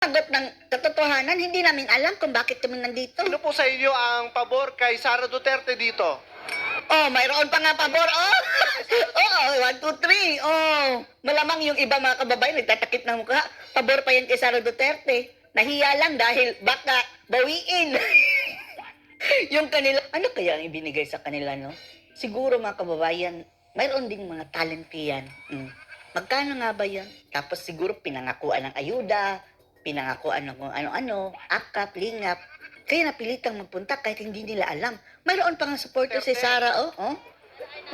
Sagot ng katotohanan, hindi namin alam kung bakit kami nandito. Ano po sa inyo ang pabor kay Sara Duterte dito? Oh, mayroon pa nga pabor. Oh, oh, 1, 2, 3. Oh, malamang yung iba mga kababayan nagtatakip ng mukha. Pabor pa yan kay Sara Duterte. Nahiya lang dahil baka bawiin. Yung kanila, ano kaya ang ibinigay sa kanila, no? Siguro mga kababayan, mayroon ding mga talent yan. Magkano nga ba yan? Tapos siguro pinangakuan ng ayuda, pinangakuan ng kung ano-ano, akap, lingap. Kaya napilitang magpunta kahit hindi nila alam. Mayroon pa nga supporter si Sara, oh.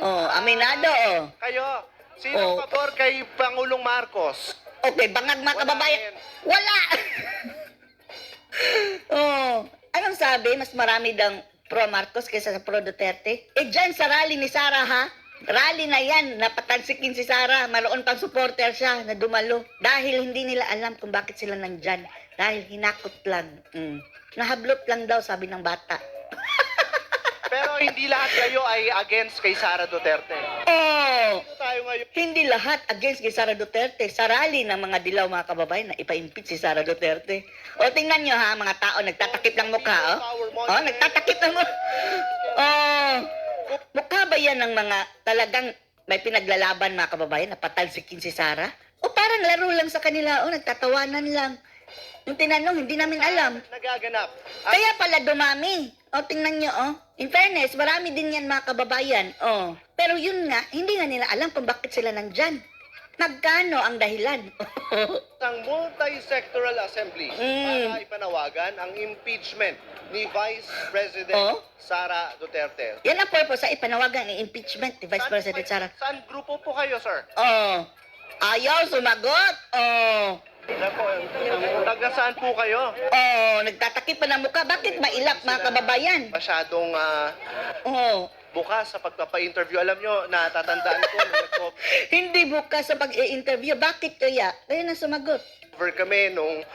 Oh, aminado, oh. Kayo, sino Oh. pabor kay Pangulong Marcos? Okay, bangag mga kababayan. Wala! Oh, anong sabi? Mas marami daw pro Marcos kaysa sa pro Duterte? Eh, dyan sa rally ni Sara, ha? Rally na yan, napatansikin si Sara. Maroon pang supporter siya na dumalo. Dahil hindi nila alam kung bakit sila nandyan. Dahil hinakot lang. Nahablot lang daw, sabi ng bata. Pero hindi lahat kayo ay against kay Sara Duterte. Oh! Ano tayo ngayon? Hindi lahat against kay Sara Duterte. Sa rally ng mga dilaw mga kababayan na ipa-impeach si Sara Duterte. O tingnan nyo ha, mga tao nagtatakip ng mukha. Oh, nagtatakip ng mukha. Oh, mukha ba yan ng mga talagang may pinaglalaban mga kababayan na patalsikin si Sara? O parang laro lang sa kanila, o nagtatawanan lang. Yung tinanong, hindi namin alam. Nagaganap. Kaya pala dumami. O, tingnan nyo, oh. In fairness, marami din yan mga kababayan. Oh. Pero yun nga, hindi nga nila alam kung bakit sila nandyan. Magkano ang dahilan? Ang multi-sectoral assembly para ipanawagan ang impeachment ni Vice President Oh? Sara Duterte. Yan ang purpose sa ipanawagan ng impeachment ni Vice President Sara. Saan grupo po kayo, sir? Oh. Ayaw sumagot. Oh. Taga saan po kayo? Oh, nagtatakip pa ng mukha. Bakit mailap mga kababayan? Masyadong Oh. bukas sa pagpapa-interview. Alam nyo, natatandaan ko nung Hindi bukas sa pag-i-interview. Bakit kaya? Kaya na sumagot. nag-cover kami nung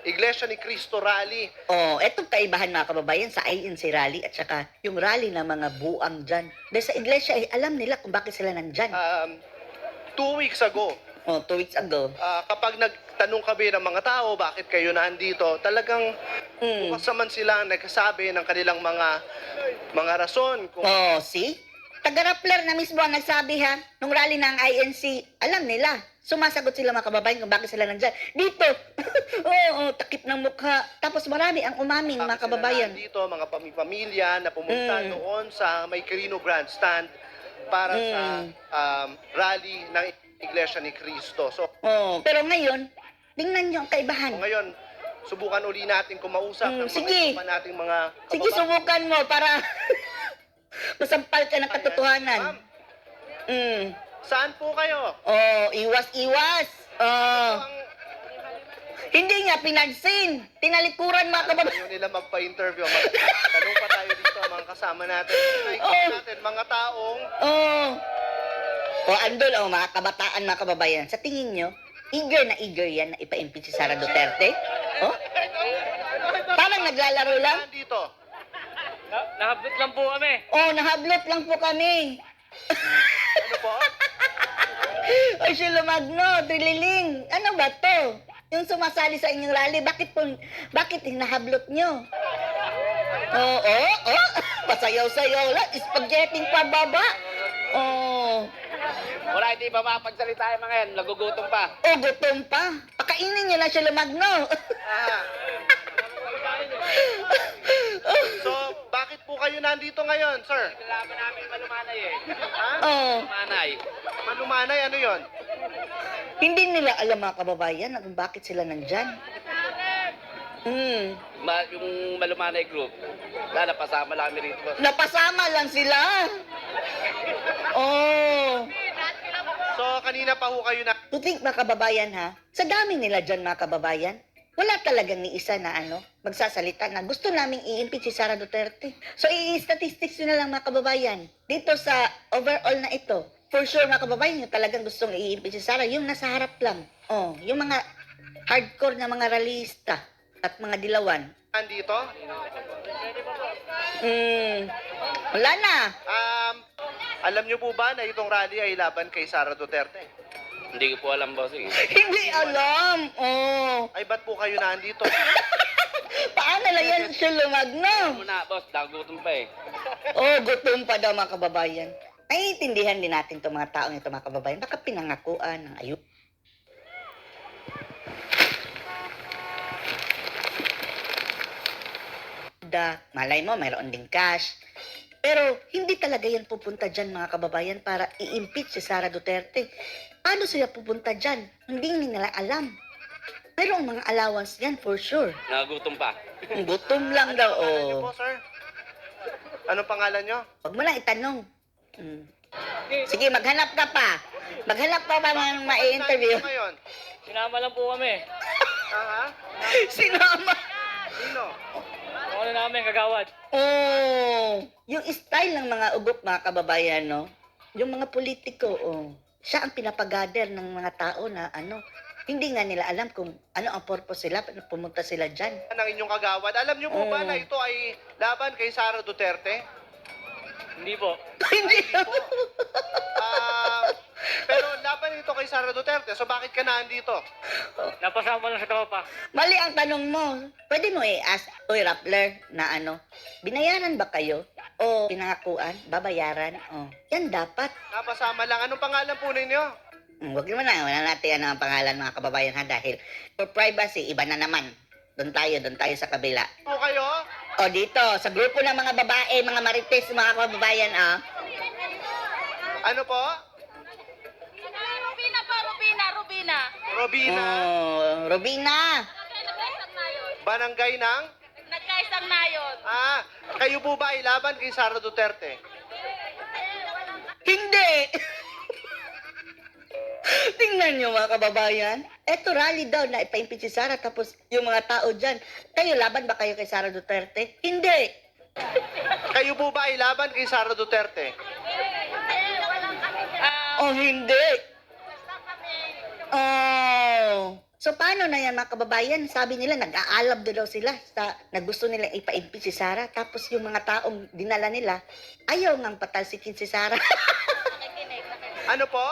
Iglesia ni Cristo rally. Oh, etong kaibahan mga kababayan sa INC rally at saka yung rally ng mga buang dyan. Dahil sa iglesia, alam nila kung bakit sila nandyan. 2 weeks ago, Oh, 2 weeks ago. kapag nagtanong kami ng mga tao, bakit kayo nandito, talagang bukas naman sila nagsasabi ng kanilang mga rason. Kung Oh, see? Taga-Rappler na mismo ang nagsabi ha, nung rally ng INC, alam nila. Sumasagot sila mga kababayan kung bakit sila nandyan. Dito, takip ng mukha. Tapos marami ang umamin mga kababayan. dito, mga pamilya na pumunta doon sa may Quirino Grandstand para sa rally ng Iglesia ni Cristo. So, Oh, pero ngayon, tingnan nyo ang kaibahan. ngayon, subukan uli natin kumausap ng sige. mga nating mga Sige, subukan mo para masampal ka ng katotohanan. Ma'am, saan po kayo? Oh, iwas-iwas. Oh. Hindi nga pinansin. Tinalikuran mga kababayan. Ayaw nila magpa-interview. Tanong pa tayo dito, mga kasama natin. Natin, mga taong Oh. O, andol, mga kabataan, mga kababayan. Sa tingin nyo, eager yan na ipa-impeach si Sara Duterte? Oh? Parang naglalaro lang? dito. Nakablot lang po kami. Oh, nahablot lang po kami. Ano po? Ay, Sheila Magno, Trililing. Ano ba to? Yung sumasali sa inyong rally, bakit hinahablot nyo? Oo, pasayaw-sayaw lang. Spaghetti pa baba. Oh. Wala, hindi pa mapagsalita yung mga yan. Nagugutom pa. Oh, gutom pa. Pakainin nyo na Sheila Magno. So, bakit po kayo nandito ngayon, sir? Kailangan namin malumanay eh. Ha? Oh. Malumanay. Malumanay, ano yon? Hindi nila alam mga kababayan na kung bakit sila nandyan. Yung malumanay group. Napasama lang kami rito. Napasama lang sila. Oh. So, kanina pa ho kayo na... To think mga kababayan ha, sa dami nila dyan mga kababayan, wala talagang ni isa na magsasalita na gusto naming i-impeach si Sara Duterte. So, i-statistics nyo na lang mga kababayan. Dito sa overall na ito, for sure mga kababayan, yung talagang gustong i-impeach si Sara, yung nasa harap lang. Oh, yung mga hardcore na mga rallyista at mga dilawan. Nandito? Wala na. Alam niyo po ba na itong rally ay laban kay Sara Duterte? Hindi ko po alam, bossing. Hindi alam. Oh. Ay, ba't po kayo nandito? Paano na yan siya lumagno? Muna, boss, nagutom pa eh. Oh, gutom pa daw mga kababayan. Naiintindihan din natin itong mga taong ito mga kababayan. Baka pinangakuan ng ayun. Malay mo, mayroon ding cash. Pero hindi talaga yan pupunta dyan mga kababayan para i-impeach si Sara Duterte. Paano sila pupunta dyan? Hindi nila alam. Mayroong mga allowance yan for sure. Nagutom pa. Gutom lang daw. Anong pangalan niyo Oh. po, sir? Anong pangalan niyo? Huwag mo lang itanong. Sige, maghanap ka pa. Maghanap ka pa mga ma-interview. Nandito ngayon? Sinama lang po kami. Ha? Sinama. Sino? Ano namin, kagawad. Oh, yung style ng mga ugok mga kababayan, no? Yung mga politiko, oh. Siya ang pinapagader ng mga tao na ano, hindi nga nila alam kung ano ang purpose sila, pumunta sila dyan. Ng inyong kagawad. Alam niyo po ba na ito ay laban kay Sara Duterte? Hindi po. Hindi. Pero laban ito kay Sara Duterte. So bakit ka nandito? Napasama lang sa tropa. Mali ang tanong mo. Pwede mo i-ask, oy Rappler, na ano, binayaran ba kayo? O pinangakuan, babayaran? Oh. Yan dapat. Napasama lang. Anong pangalan po ninyo? Huwag naman na, wala natin ano ang pangalan mga kababayan ha, dahil for privacy, iba na naman. Doon tayo sa kabila. Po kayo? O dito, sa grupo ng mga babae, mga marites, mga kababayan, ah. Ano po? Rubina pa, Rubina, Rubina. Robina. Oh, Robina. Nagkaisang na yun. Barangay ng? Nagkaisang na yun. Kayo po ba ay laban kay Sara Duterte? Hindi. Tingnan nyo mga kababayan. Eto rally daw na ipa-impeach si Sara tapos yung mga tao dyan. Kayo, laban ba kayo kay Sara Duterte? Hindi. Kayo po ba ay laban kay Sara Duterte? Oh, hindi. Oh. So, paano na yan mga kababayan? Sabi nila, nag-aalab daw sila na gusto nila ipa-impeach si Sara. Tapos yung mga taong dinala nila, ayaw ngang patalsikin si Sara. Ano po?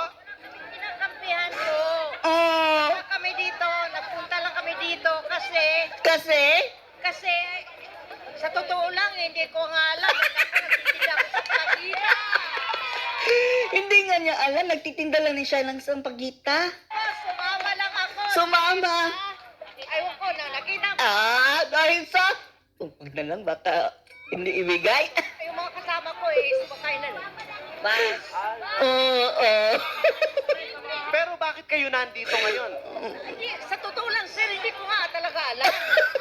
Kinakampihan ko. Oh. Punta kami dito, nagpunta lang kami dito Kasi? kasi sa totoo lang, hindi ko nga alam. Nagtitinda ako sa pagita. Hindi nga niya alam. Nagtitinda lang ni siya ng sampagita. Sumama lang ako. Sumama. Ayaw ko na, nakita ko. Dahil sa... Huwag na lang, baka hindi ibigay. Yung mga kasama ko sumakay na lang. Bas. Oo. Pero bakit kayo nandito ngayon? Hindi, sa totoo lang, sir, hindi ko nga talaga alam.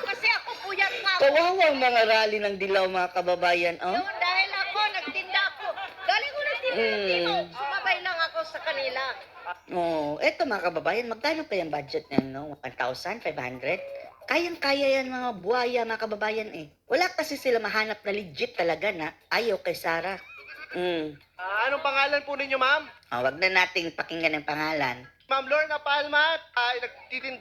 Kasi ako puyat nga ako. Kawawang mga rally ng dilaw mga kababayan, oh. Yun, dahil ako, nagtinda ako. Galing ko nagtinda ng tino. Sumabay lang ako sa kanila. Oh, eto mga kababayan, magkano pa yung budget niya, no? 1,500? Kayang-kaya yan mga buhaya mga kababayan eh. Wala kasi sila mahanap na legit talaga na ayaw kay Sara. Anong pangalan po ninyo, ma'am? Wag na nating pakinggan ang pangalan. Ma'am Lorna Palma, nagtitinda